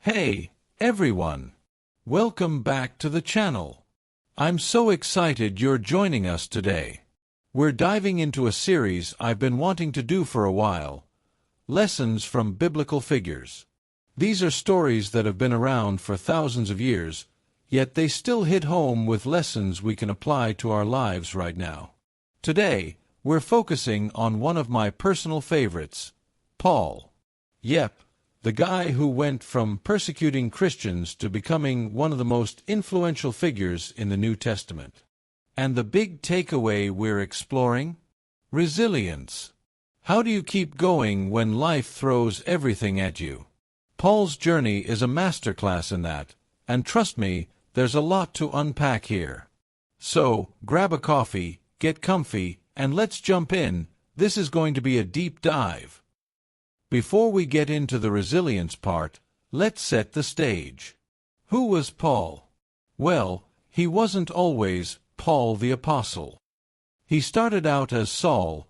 Hey, everyone! Welcome back to the channel. I'm so excited you're joining us today. We're diving into a series I've been wanting to do for a while. Lessons from Biblical Figures. These are stories that have been around for thousands of years, yet they still hit home with lessons we can apply to our lives right now. Today, we're focusing on one of my personal favorites, Paul. Yep, the guy who went from persecuting Christians to becoming one of the most influential figures in the New Testament. And the big takeaway we're exploring? Resilience. How do you keep going when life throws everything at you? Paul's journey is a masterclass in that, and trust me, there's a lot to unpack here. So, grab a coffee, get comfy, and let's jump in. This is going to be a deep dive. Before we get into the resilience part, let's set the stage. Who was Paul? Well, he wasn't always Paul the Apostle. He started out as Saul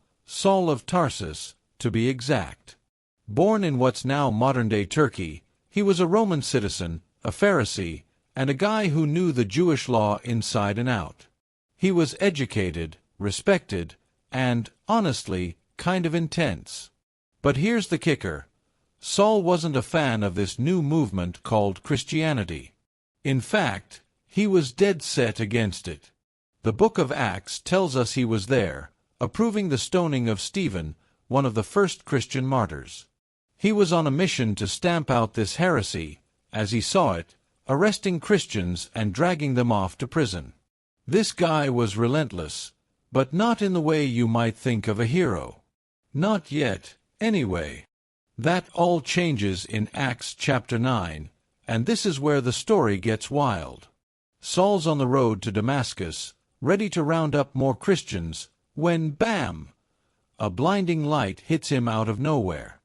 of Tarsus, to be exact. Born in what's now modern-day Turkey, he was a Roman citizen, a Pharisee, and a guy who knew the Jewish law inside and out. He was educated, respected, and, honestly, kind of intense. But here's the kicker. Saul wasn't a fan of this new movement called Christianity. In fact, he was dead set against it. The book of Acts tells us he was there, approving the stoning of Stephen, one of the first Christian martyrs. He was on a mission to stamp out this heresy, as he saw it, arresting Christians and dragging them off to prison. This guy was relentless, but not in the way you might think of a hero. Not yet, anyway. That all changes in Acts chapter 9, and this is where the story gets wild. Saul's on the road to Damascus, ready to round up more Christians, when bam! A blinding light hits him out of nowhere.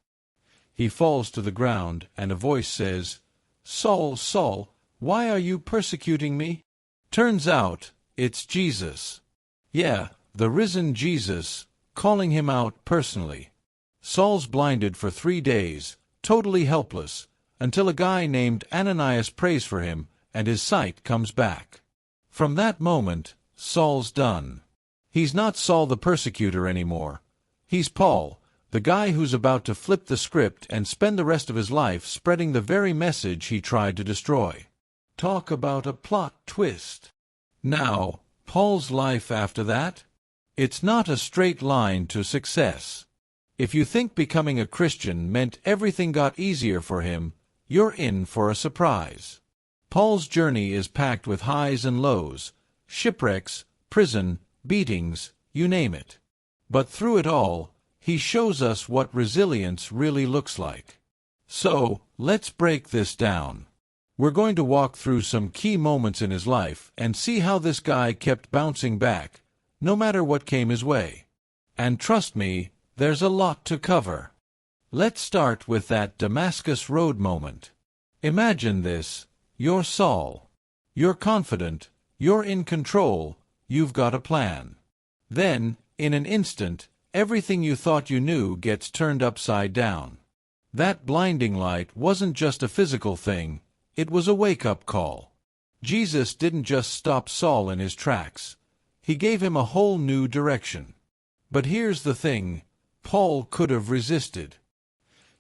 He falls to the ground, and a voice says, "Saul, Saul, why are you persecuting me?" Turns out, it's Jesus. Yeah, the risen Jesus, calling him out personally. Saul's blinded for 3 days, totally helpless, until a guy named Ananias prays for him, and his sight comes back. From that moment, Saul's done. He's not Saul the persecutor anymore. He's Paul, the guy who's about to flip the script and spend the rest of his life spreading the very message he tried to destroy. Talk about a plot twist. Now, Paul's life after that? It's not a straight line to success. If you think becoming a Christian meant everything got easier for him, you're in for a surprise. Paul's journey is packed with highs and lows, shipwrecks, prison, beatings, you name it. But through it all, he shows us what resilience really looks like. So, let's break this down. We're going to walk through some key moments in his life and see how this guy kept bouncing back, no matter what came his way. And trust me, there's a lot to cover. Let's start with that Damascus Road moment. Imagine this. You're Saul. You're confident, you're in control, you've got a plan. Then, in an instant, everything you thought you knew gets turned upside down. That blinding light wasn't just a physical thing, it was a wake-up call. Jesus didn't just stop Saul in his tracks. He gave him a whole new direction. But here's the thing. Paul could have resisted.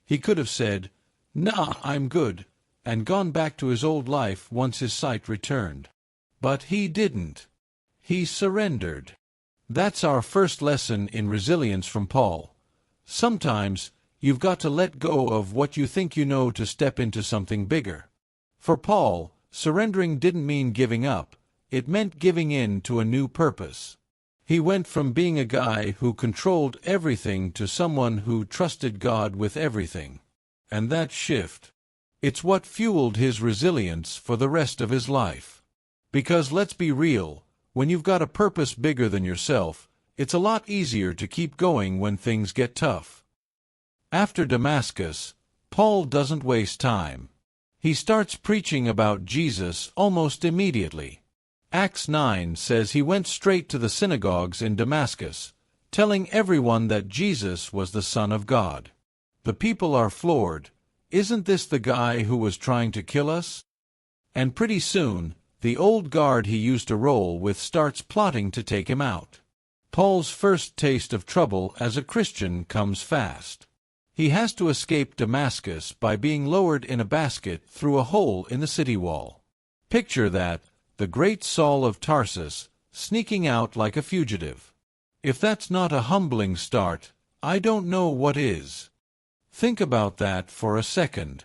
He could have said, "Nah, I'm good," and gone back to his old life once his sight returned. But he didn't. He surrendered. That's our first lesson in resilience from Paul. Sometimes, you've got to let go of what you think you know to step into something bigger. For Paul, surrendering didn't mean giving up. It meant giving in to a new purpose. He went from being a guy who controlled everything to someone who trusted God with everything. And that shift, it's what fueled his resilience for the rest of his life. Because let's be real, when you've got a purpose bigger than yourself, it's a lot easier to keep going when things get tough. After Damascus, Paul doesn't waste time. He starts preaching about Jesus almost immediately. Acts 9 says he went straight to the synagogues in Damascus, telling everyone that Jesus was the Son of God. The people are floored. "Isn't this the guy who was trying to kill us?" And pretty soon, the old guard he used to roll with starts plotting to take him out. Paul's first taste of trouble as a Christian comes fast. He has to escape Damascus by being lowered in a basket through a hole in the city wall. Picture that, the great Saul of Tarsus, sneaking out like a fugitive. If that's not a humbling start, I don't know what is. Think about that for a second.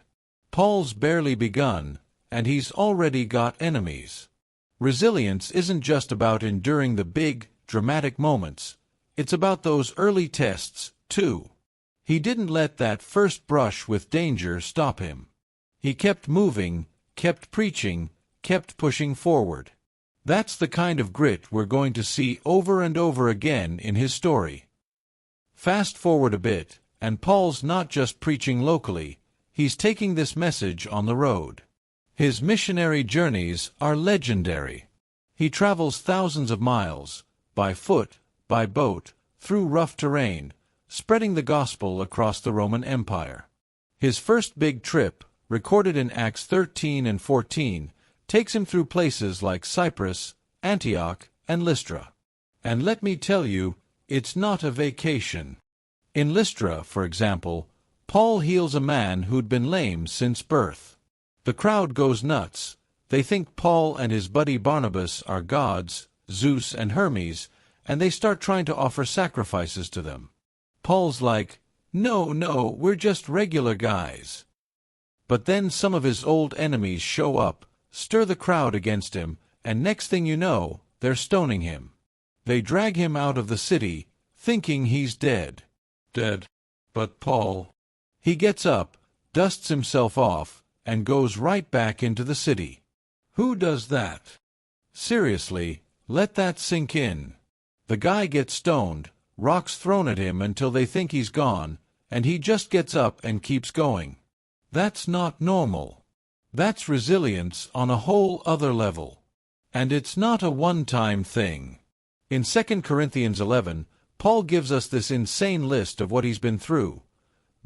Paul's barely begun, and he's already got enemies. Resilience isn't just about enduring the big, dramatic moments. It's about those early tests, too. He didn't let that first brush with danger stop him. He kept moving, kept preaching, kept pushing forward. That's the kind of grit we're going to see over and over again in his story. Fast forward a bit, and Paul's not just preaching locally, he's taking this message on the road. His missionary journeys are legendary. He travels thousands of miles, by foot, by boat, through rough terrain, spreading the gospel across the Roman Empire. His first big trip, recorded in Acts 13 and 14, takes him through places like Cyprus, Antioch, and Lystra. And let me tell you, it's not a vacation. In Lystra, for example, Paul heals a man who'd been lame since birth. The crowd goes nuts. They think Paul and his buddy Barnabas are gods, Zeus and Hermes, and they start trying to offer sacrifices to them. Paul's like, No, we're just regular guys. But then some of his old enemies show up, stir the crowd against him, and next thing you know, they're stoning him. They drag him out of the city, thinking he's dead. Dead. But Paul, he gets up, dusts himself off, and goes right back into the city. Who does that? Seriously, let that sink in. The guy gets stoned, rocks thrown at him until they think he's gone, and he just gets up and keeps going. That's not normal. That's resilience on a whole other level. And it's not a one-time thing. In 2 Corinthians 11, Paul gives us this insane list of what he's been through: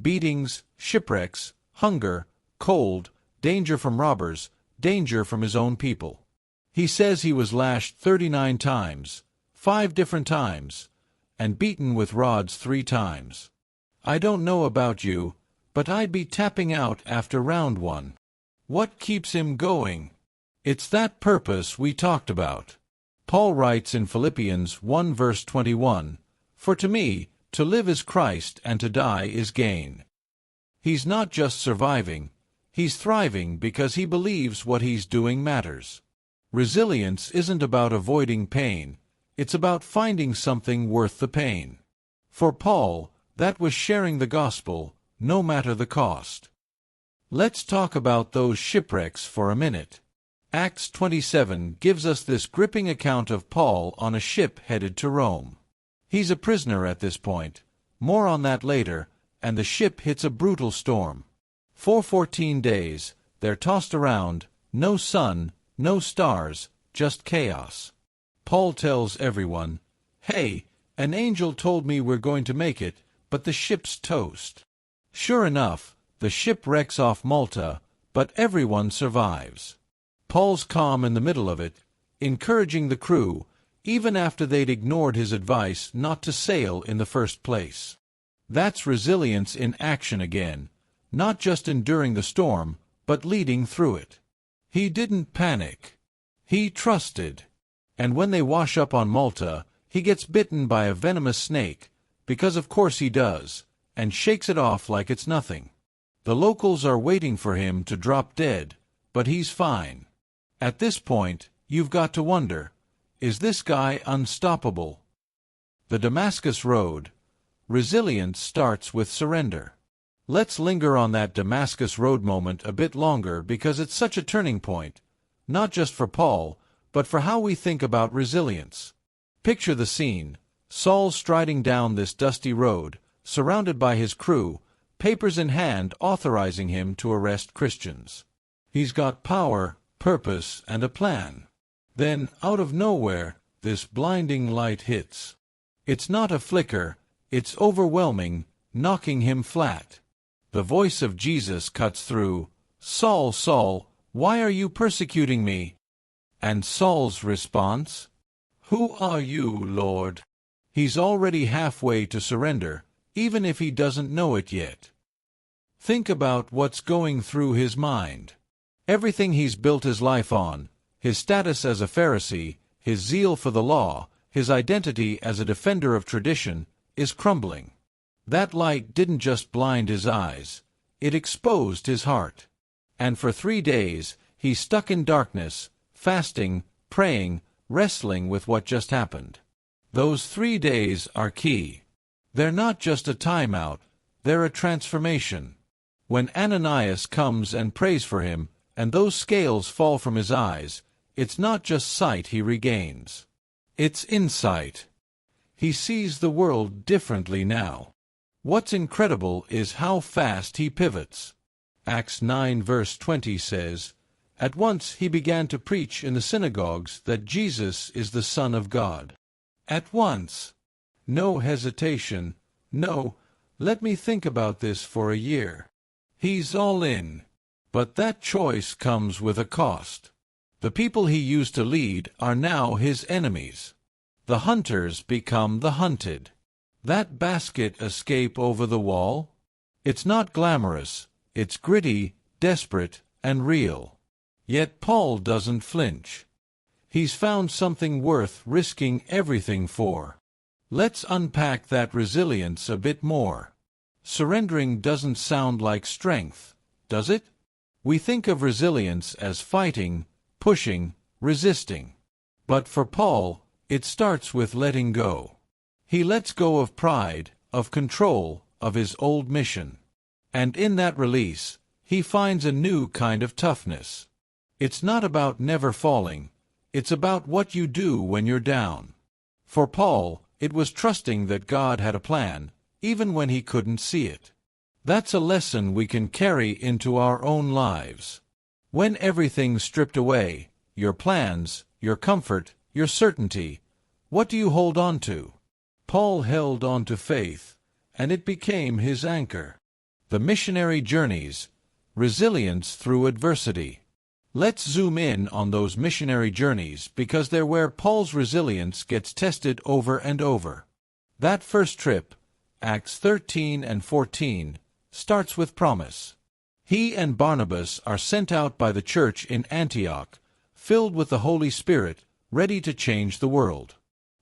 beatings, shipwrecks, hunger, cold, danger from robbers, danger from his own people. He says he was lashed 39 times, 5 different times, and beaten with rods 3 times. I don't know about you, but I'd be tapping out after round 1. What keeps him going? It's that purpose we talked about. Paul writes in Philippians 1 verse 21, "For to me, to live is Christ and to die is gain." He's not just surviving, he's thriving because he believes what he's doing matters. Resilience isn't about avoiding pain, it's about finding something worth the pain. For Paul, that was sharing the gospel, no matter the cost. Let's talk about those shipwrecks for a minute. Acts 27 gives us this gripping account of Paul on a ship headed to Rome. He's a prisoner at this point, more on that later, and the ship hits a brutal storm. For 14 days, they're tossed around, no sun, no stars, just chaos. Paul tells everyone, "Hey, an angel told me we're going to make it, but the ship's toast." Sure enough, the ship wrecks off Malta, but everyone survives. Paul's calm in the middle of it, encouraging the crew, even after they'd ignored his advice not to sail in the first place. That's resilience in action again, not just enduring the storm, but leading through it. He didn't panic. He trusted. And when they wash up on Malta, he gets bitten by a venomous snake, because of course he does, and shakes it off like it's nothing. The locals are waiting for him to drop dead, but he's fine. At this point, you've got to wonder, is this guy unstoppable? The Damascus Road. Resilience starts with surrender. Let's linger on that Damascus Road moment a bit longer because it's such a turning point, not just for Paul, but for how we think about resilience. Picture the scene: Saul striding down this dusty road, surrounded by his crew, papers in hand authorizing him to arrest Christians. He's got power, purpose, and a plan. Then, out of nowhere, this blinding light hits. It's not a flicker, it's overwhelming, knocking him flat. The voice of Jesus cuts through. "Saul, Saul, why are you persecuting me?" And Saul's response? "Who are you, Lord?" He's already halfway to surrender, even if he doesn't know it yet. Think about what's going through his mind. Everything he's built his life on, his status as a Pharisee, his zeal for the law, his identity as a defender of tradition, is crumbling. That light didn't just blind his eyes, it exposed his heart. And for 3 days, he's stuck in darkness, fasting, praying, wrestling with what just happened. Those 3 days are key. They're not just a timeout, they're a transformation. When Ananias comes and prays for him, and those scales fall from his eyes, it's not just sight he regains. It's insight. He sees the world differently now. What's incredible is how fast he pivots. Acts 9 verse 20 says, "At once he began to preach in the synagogues that Jesus is the Son of God." At once. No hesitation. No, let me think about this for a year. He's all in. But that choice comes with a cost. The people he used to lead are now his enemies. The hunters become the hunted. That basket escape over the wall? It's not glamorous. It's gritty, desperate, and real. Yet Paul doesn't flinch. He's found something worth risking everything for. Let's unpack that resilience a bit more. Surrendering doesn't sound like strength, does it? We think of resilience as fighting, pushing, resisting. But for Paul, it starts with letting go. He lets go of pride, of control, of his old mission. And in that release, he finds a new kind of toughness. It's not about never falling. It's about what you do when you're down. For Paul, it was trusting that God had a plan, even when he couldn't see it. That's a lesson we can carry into our own lives. When everything's stripped away, your plans, your comfort, your certainty, what do you hold on to? Paul held on to faith, and it became his anchor. The missionary journeys, resilience through adversity. Let's zoom in on those missionary journeys because they're where Paul's resilience gets tested over and over. That first trip, Acts 13 and 14, starts with promise. He and Barnabas are sent out by the church in Antioch, filled with the Holy Spirit, ready to change the world.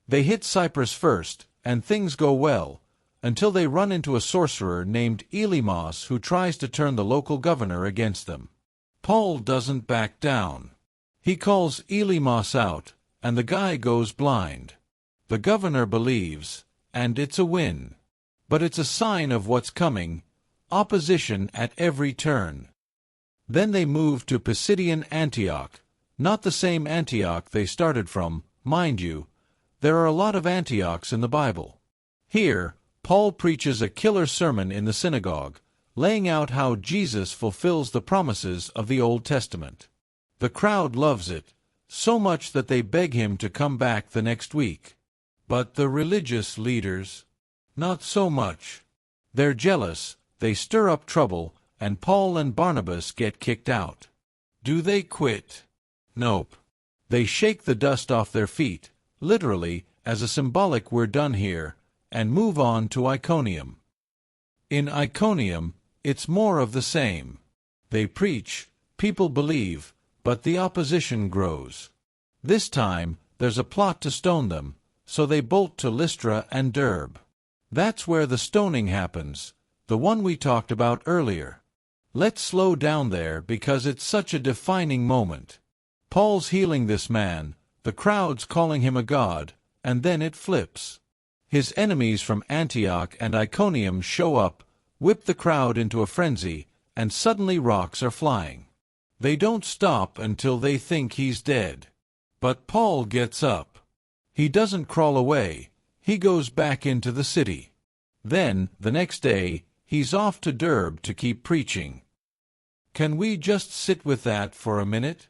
They hit Cyprus first, and things go well, until they run into a sorcerer named Elymas who tries to turn the local governor against them. Paul doesn't back down. He calls Elymas out, and the guy goes blind. The governor believes, and it's a win. But it's a sign of what's coming, opposition at every turn. Then they move to Pisidian Antioch, not the same Antioch they started from, mind you. There are a lot of Antiochs in the Bible. Here, Paul preaches a killer sermon in the synagogue, laying out how Jesus fulfills the promises of the Old Testament. The crowd loves it, so much that they beg him to come back the next week. But the religious leaders, not so much. They're jealous, they stir up trouble, and Paul and Barnabas get kicked out. Do they quit? Nope. They shake the dust off their feet, literally, as a symbolic "we're done here," and move on to Iconium. In Iconium, it's more of the same. They preach, people believe, but the opposition grows. This time, there's a plot to stone them, so they bolt to Lystra and Derbe. That's where the stoning happens, the one we talked about earlier. Let's slow down there because it's such a defining moment. Paul's healing this man, the crowd's calling him a god, and then it flips. His enemies from Antioch and Iconium show up, whip the crowd into a frenzy, and suddenly rocks are flying. They don't stop until they think he's dead. But Paul gets up. He doesn't crawl away, he goes back into the city. Then, the next day, he's off to Derbe to keep preaching. Can we just sit with that for a minute?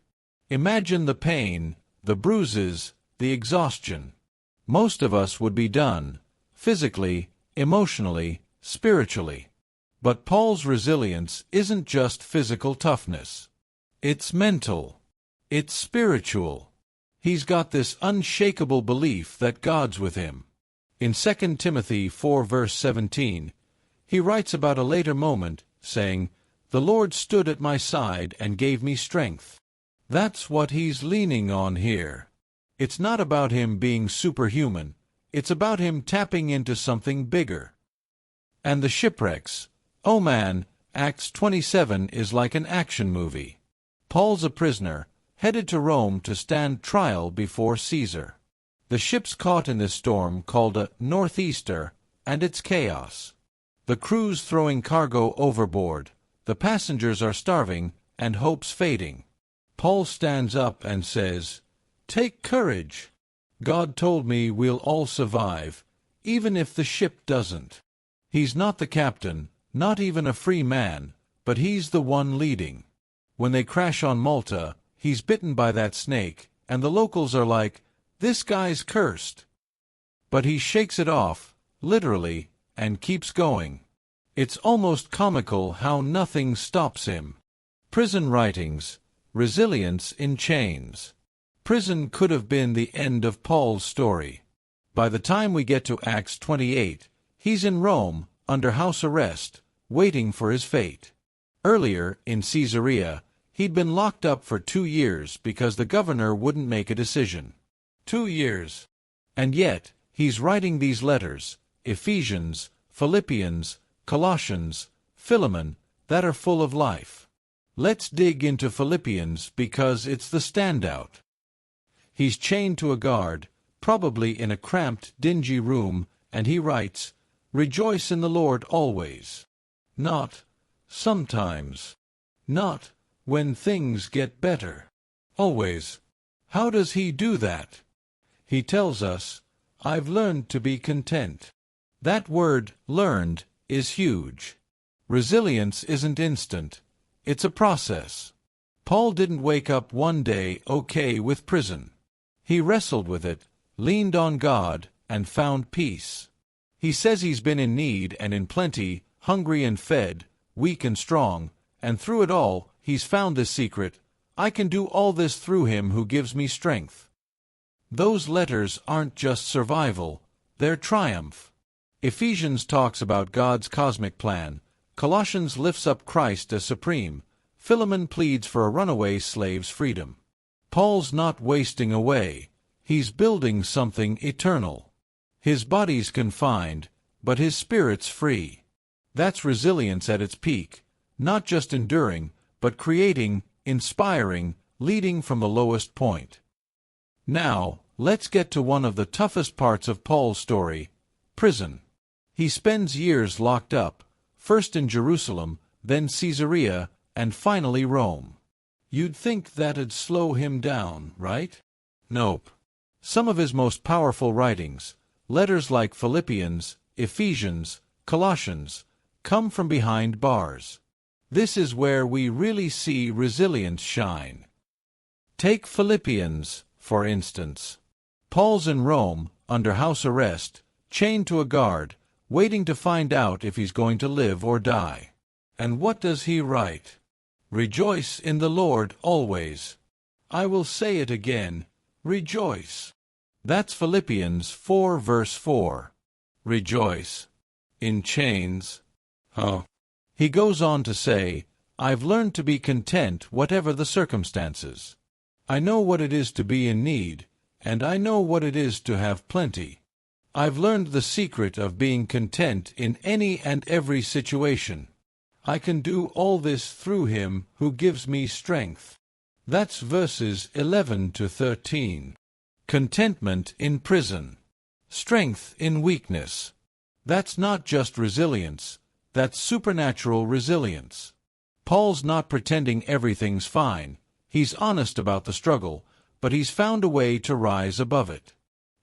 Imagine the pain, the bruises, the exhaustion. Most of us would be done, physically, emotionally, spiritually. But Paul's resilience isn't just physical toughness. It's mental. It's spiritual. He's got this unshakable belief that God's with him. In 2 Timothy 4 verse 17, he writes about a later moment, saying, "The Lord stood at my side and gave me strength." That's what he's leaning on here. It's not about him being superhuman. It's about him tapping into something bigger. And the shipwrecks. Oh man, Acts 27 is like an action movie. Paul's a prisoner, headed to Rome to stand trial before Caesar. The ship's caught in this storm called a northeaster, and it's chaos. The crew's throwing cargo overboard, the passengers are starving, and hope's fading. Paul stands up and says, "Take courage. God told me we'll all survive, even if the ship doesn't." He's not the captain, not even a free man, but he's the one leading. When they crash on Malta, he's bitten by that snake, and the locals are like, "This guy's cursed." But he shakes it off, literally, and keeps going. It's almost comical how nothing stops him. Prison writings, resilience in chains. Prison could have been the end of Paul's story. By the time we get to Acts 28, he's in Rome, under house arrest, waiting for his fate. Earlier, in Caesarea, he'd been locked up for 2 years because the governor wouldn't make a decision. 2 years. And yet, he's writing these letters, Ephesians, Philippians, Colossians, Philemon, that are full of life. Let's dig into Philippians because it's the standout. He's chained to a guard, probably in a cramped, dingy room, and he writes, "Rejoice in the Lord always." Not sometimes. Not when things get better. Always. How does he do that? He tells us, "I've learned to be content." That word, learned, is huge. Resilience isn't instant. It's a process. Paul didn't wake up one day okay with prison. He wrestled with it, leaned on God, and found peace. He says he's been in need and in plenty, hungry and fed, weak and strong, and through it all, he's found this secret: I can do all this through him who gives me strength. Those letters aren't just survival, they're triumph. Ephesians talks about God's cosmic plan, Colossians lifts up Christ as supreme, Philemon pleads for a runaway slave's freedom. Paul's not wasting away, he's building something eternal. His body's confined, but his spirit's free. That's resilience at its peak, not just enduring, but creating, inspiring, leading from the lowest point. Now, let's get to one of the toughest parts of Paul's story: prison. He spends years locked up, first in Jerusalem, then Caesarea, and finally Rome. You'd think that'd slow him down, right? Nope. Some of his most powerful writings, letters like Philippians, Ephesians, Colossians, come from behind bars. This is where we really see resilience shine. Take Philippians, for instance. Paul's in Rome, under house arrest, chained to a guard, waiting to find out if he's going to live or die. And what does he write? "Rejoice in the Lord always." I will say it again, rejoice. That's Philippians 4 verse 4. Rejoice. In chains. He goes on to say, "I've learned to be content whatever the circumstances. I know what it is to be in need, and I know what it is to have plenty. I've learned the secret of being content in any and every situation. I can do all this through him who gives me strength." That's verses 11 to 13. Contentment in prison. Strength in weakness. That's not just resilience, that's supernatural resilience. Paul's not pretending everything's fine. He's honest about the struggle, but he's found a way to rise above it.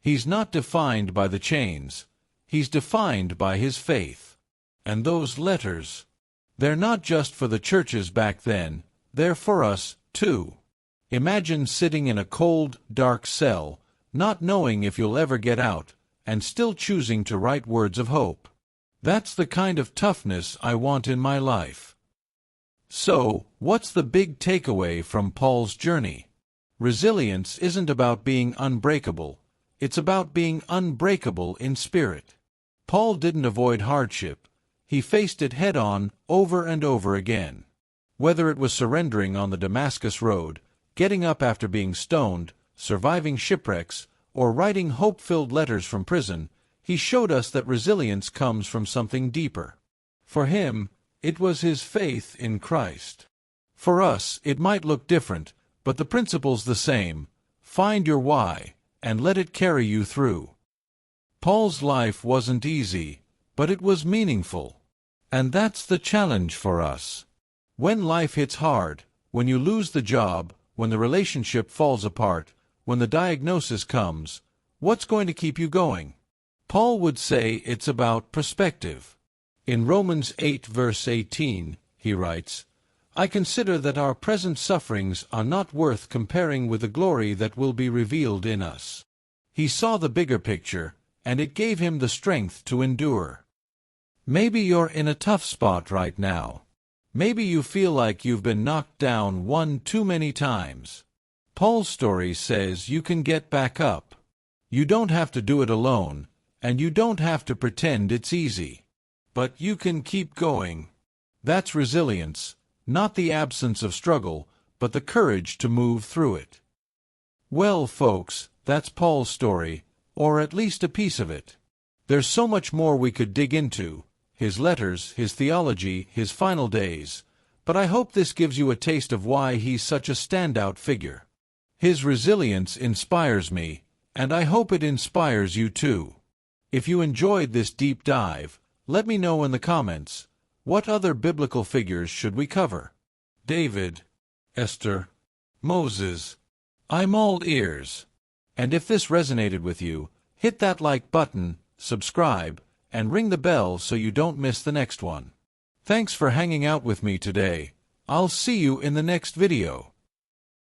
He's not defined by the chains. He's defined by his faith. And those letters, they're not just for the churches back then, they're for us, too. Imagine sitting in a cold, dark cell, not knowing if you'll ever get out, and still choosing to write words of hope. That's the kind of toughness I want in my life. So, what's the big takeaway from Paul's journey? Resilience isn't about being unbreakable. It's about being unbreakable in spirit. Paul didn't avoid hardship. He faced it head-on, over and over again. Whether it was surrendering on the Damascus road, getting up after being stoned, surviving shipwrecks, or writing hope-filled letters from prison, he showed us that resilience comes from something deeper. For him, it was his faith in Christ. For us, it might look different, but the principle's the same. Find your why, and let it carry you through. Paul's life wasn't easy, but it was meaningful. And that's the challenge for us. When life hits hard, when you lose the job, when the relationship falls apart, when the diagnosis comes, what's going to keep you going? Paul would say it's about perspective. In Romans 8 verse 18, he writes, "I consider that our present sufferings are not worth comparing with the glory that will be revealed in us." He saw the bigger picture, and it gave him the strength to endure. Maybe you're in a tough spot right now. Maybe you feel like you've been knocked down one too many times. Paul's story says you can get back up. You don't have to do it alone, and you don't have to pretend it's easy. But you can keep going. That's resilience, not the absence of struggle, but the courage to move through it. Well, folks, that's Paul's story, or at least a piece of it. There's so much more we could dig into, his letters, his theology, his final days, but I hope this gives you a taste of why he's such a standout figure. His resilience inspires me, and I hope it inspires you too. If you enjoyed this deep dive, let me know in the comments, what other biblical figures should we cover? David, Esther, Moses. I'm all ears. And if this resonated with you, hit that like button, subscribe, and ring the bell so you don't miss the next one. Thanks for hanging out with me today. I'll see you in the next video.